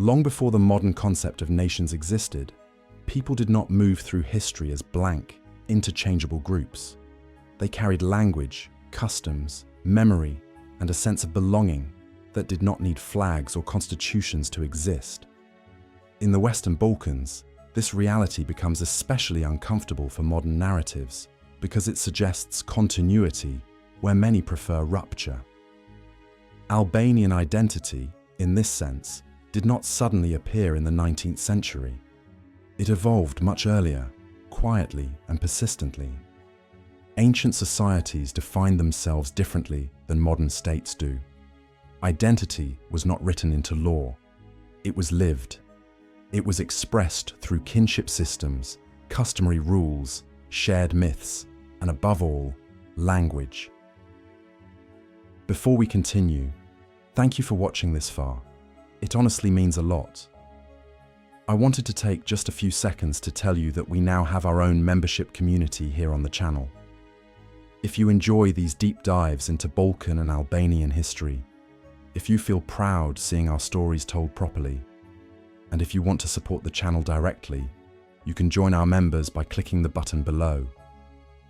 Long before the modern concept of nations existed, people did not move through history as blank, interchangeable groups. They carried language, customs, memory, and a sense of belonging that did not need flags or constitutions to exist. In the Western Balkans, this reality becomes especially uncomfortable for modern narratives because it suggests continuity where many prefer rupture. Albanian identity, in this sense, did not suddenly appear in the 19th century. It evolved much earlier, quietly and persistently. Ancient societies defined themselves differently than modern states do. Identity was not written into law. It was lived. It was expressed through kinship systems, customary rules, shared myths, and above all, language. Before we continue, thank you for watching this far. It honestly means a lot. I wanted to take just a few seconds to tell you that we now have our own membership community here on the channel. If you enjoy these deep dives into Balkan and Albanian history, if you feel proud seeing our stories told properly, and if you want to support the channel directly, you can join our members by clicking the button below.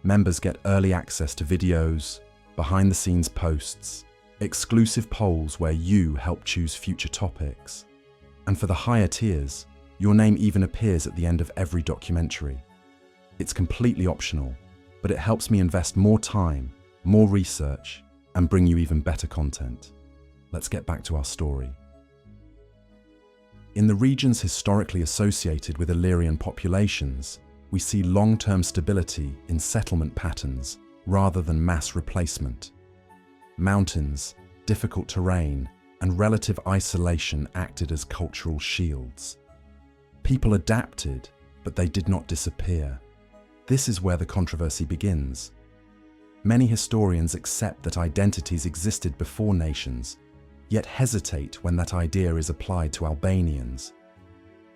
Members get early access to videos, behind-the-scenes posts, exclusive polls where you help choose future topics. And for the higher tiers, your name even appears at the end of every documentary. It's completely optional, but it helps me invest more time, more research, and bring you even better content. Let's get back to our story. In the regions historically associated with Illyrian populations, we see long-term stability in settlement patterns rather than mass replacement. Mountains, difficult terrain, and relative isolation acted as cultural shields. People adapted, but they did not disappear. This is where the controversy begins. Many historians accept that identities existed before nations, yet hesitate when that idea is applied to Albanians.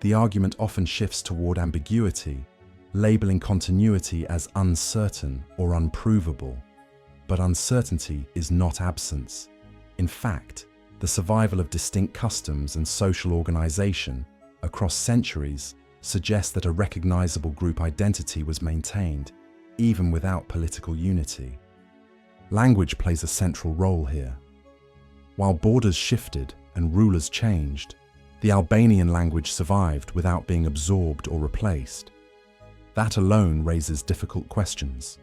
The argument often shifts toward ambiguity, labeling continuity as uncertain or unprovable. But uncertainty is not absence. In fact, the survival of distinct customs and social organization across centuries suggests that a recognizable group identity was maintained, even without political unity. Language plays a central role here. While borders shifted and rulers changed, the Albanian language survived without being absorbed or replaced. That alone raises difficult questions.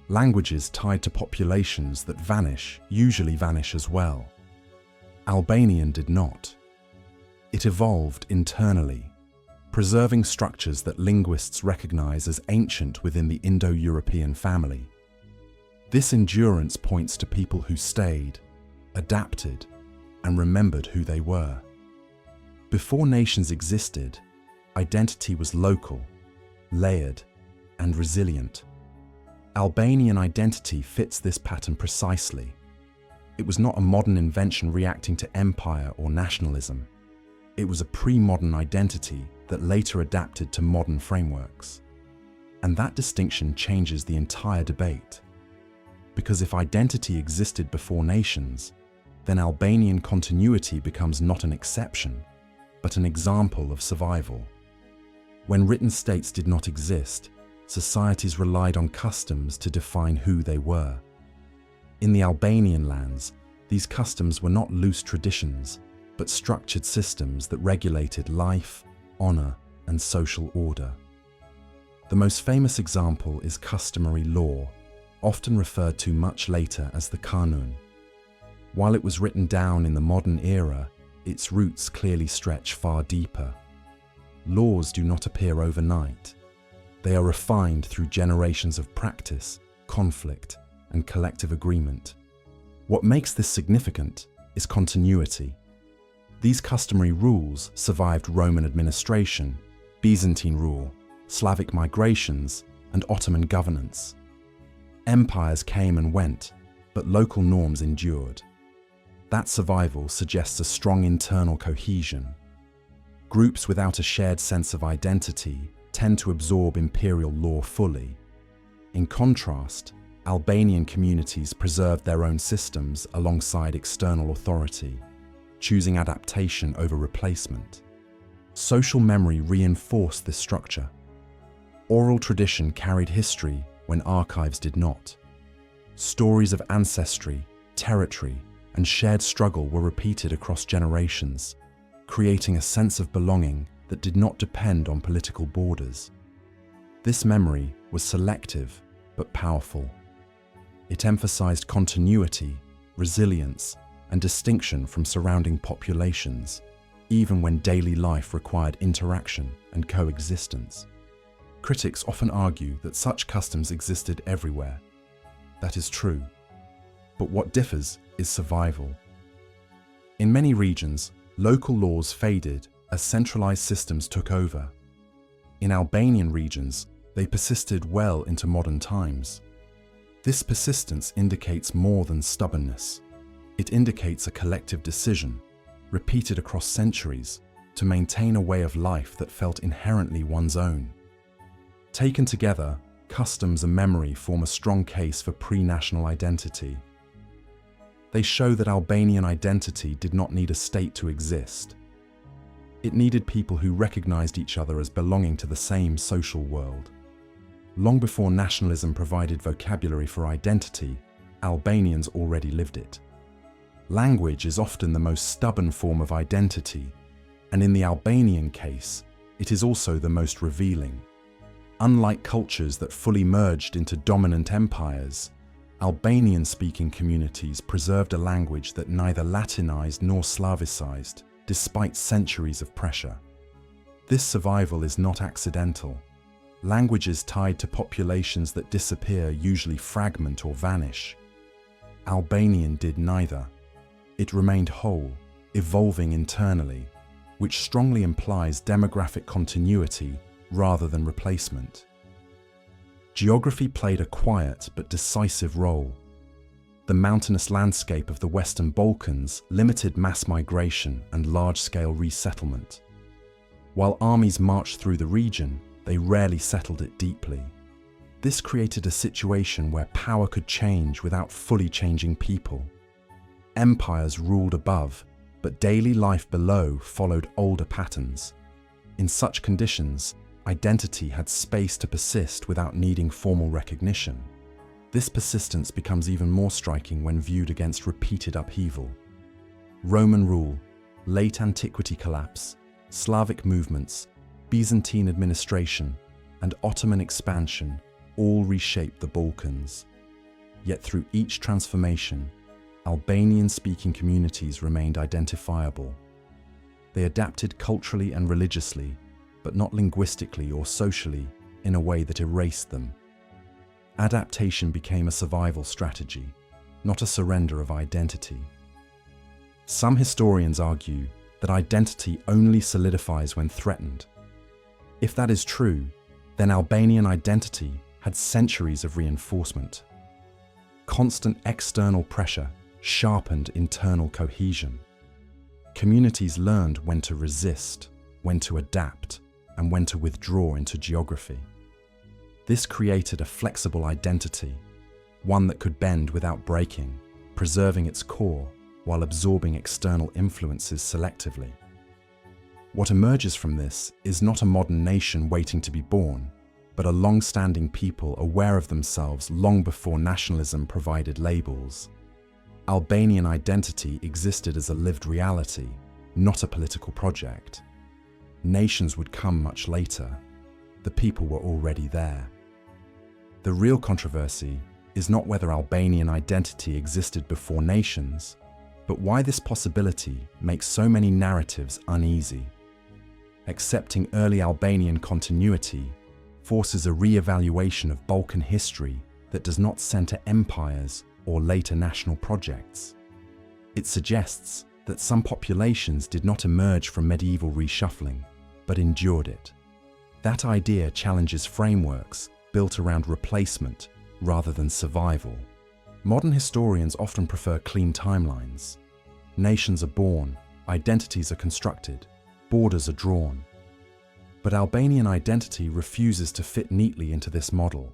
Languages tied to populations that vanish usually vanish as well. Albanian did not. It evolved internally, preserving structures that linguists recognize as ancient within the Indo-European family. This endurance points to people who stayed, adapted, and remembered who they were. Before nations existed, identity was local, layered, and resilient. Albanian identity fits this pattern precisely. It was not a modern invention reacting to empire or nationalism. It was a pre-modern identity that later adapted to modern frameworks. And that distinction changes the entire debate. Because if identity existed before nations, then Albanian continuity becomes not an exception, but an example of survival. When written states did not exist, societies relied on customs to define who they were. In the Albanian lands, these customs were not loose traditions, but structured systems that regulated life, honor, and social order. The most famous example is customary law, often referred to much later as the Kanun. While it was written down in the modern era, its roots clearly stretch far deeper. Laws do not appear overnight. They are refined through generations of practice, conflict, and collective agreement. What makes this significant is continuity. These customary rules survived Roman administration, Byzantine rule, Slavic migrations, and Ottoman governance. Empires came and went, but local norms endured. That survival suggests a strong internal cohesion. Groups without a shared sense of identity tend to absorb imperial law fully. In contrast, Albanian communities preserved their own systems alongside external authority. choosing adaptation over replacement. Social memory reinforced this structure. Oral tradition carried history when archives did not. Stories of ancestry, territory, and shared struggle were repeated across generations, creating a sense of belonging that did not depend on political borders. This memory was selective but powerful. It emphasized continuity, resilience, and distinction from surrounding populations, even when daily life required interaction and coexistence. Critics often argue that such customs existed everywhere. That is true. But what differs is survival. In many regions, local laws faded as centralized systems took over. In Albanian regions, they persisted well into modern times. This persistence indicates more than stubbornness. It indicates a collective decision, repeated across centuries, to maintain a way of life that felt inherently one's own. Taken together, customs and memory form a strong case for pre-national identity. They show that Albanian identity did not need a state to exist. It needed people who recognized each other as belonging to the same social world. Long before nationalism provided vocabulary for identity, Albanians already lived it. Language is often the most stubborn form of identity, and in the Albanian case, it is also the most revealing. Unlike cultures that fully merged into dominant empires, Albanian-speaking communities preserved a language that neither Latinized nor Slavicized, despite centuries of pressure. This survival is not accidental. Languages tied to populations that disappear usually fragment or vanish. Albanian did neither. It remained whole, evolving internally, which strongly implies demographic continuity rather than replacement. Geography played a quiet but decisive role. The mountainous landscape of the Western Balkans limited mass migration and large-scale resettlement. While armies marched through the region, they rarely settled it deeply. This created a situation where power could change without fully changing people. Empires ruled above, but daily life below followed older patterns. In such conditions, identity had space to persist without needing formal recognition. This persistence becomes even more striking when viewed against repeated upheaval. Roman rule, late antiquity collapse, Slavic movements, Byzantine administration, and Ottoman expansion all reshaped the Balkans. Yet through each transformation, Albanian-speaking communities remained identifiable. They adapted culturally and religiously, but not linguistically or socially, in a way that erased them. Adaptation became a survival strategy, not a surrender of identity. Some historians argue that identity only solidifies when threatened. If that is true, then Albanian identity had centuries of reinforcement. Constant external pressure sharpened internal cohesion. Communities learned when to resist, when to adapt, and when to withdraw into geography. This created a flexible identity, one that could bend without breaking, preserving its core while absorbing external influences selectively. What emerges from this is not a modern nation waiting to be born, but a long-standing people aware of themselves long before nationalism provided labels. Albanian identity existed as a lived reality, not a political project. Nations would come much later. The people were already there. The real controversy is not whether Albanian identity existed before nations, but why this possibility makes so many narratives uneasy. Accepting early Albanian continuity forces a re-evaluation of Balkan history that does not center empires or later national projects. It suggests that some populations did not emerge from medieval reshuffling, but endured it. That idea challenges frameworks built around replacement rather than survival. Modern historians often prefer clean timelines. Nations are born, identities are constructed, borders are drawn. But Albanian identity refuses to fit neatly into this model.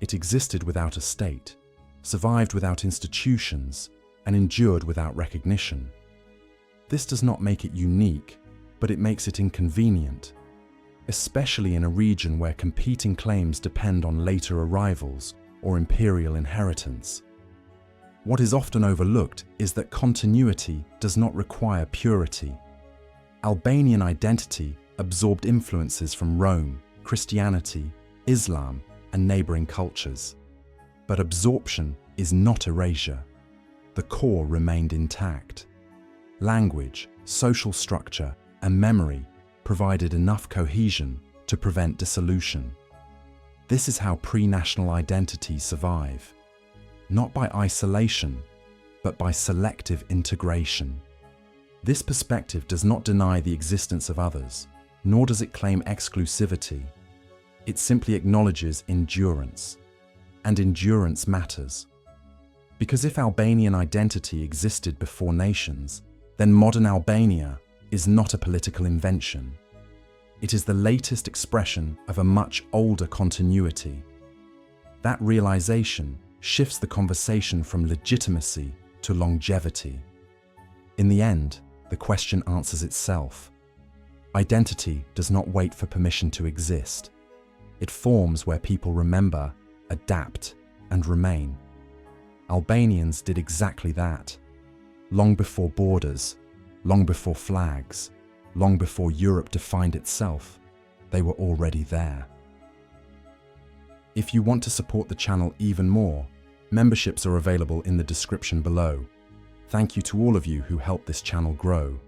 It existed without a state, survived without institutions, and endured without recognition. This does not make it unique, but it makes it inconvenient, especially in a region where competing claims depend on later arrivals or imperial inheritance. What is often overlooked is that continuity does not require purity. Albanian identity absorbed influences from Rome, Christianity, Islam, and neighboring cultures. But absorption is not erasure. The core remained intact. Language, social structure, and memory provided enough cohesion to prevent dissolution. This is how pre-national identities survive, not by isolation, but by selective integration. This perspective does not deny the existence of others, nor does it claim exclusivity. It simply acknowledges endurance. And endurance matters. Because if Albanian identity existed before nations, then modern Albania is not a political invention. It is the latest expression of a much older continuity. That realization shifts the conversation from legitimacy to longevity. In the end, the question answers itself. Identity does not wait for permission to exist. It forms where people remember, adapt, and remain. Albanians did exactly that. Long before borders, long before flags, long before Europe defined itself, they were already there. If you want to support the channel even more, memberships are available in the description below. Thank you to all of you who helped this channel grow.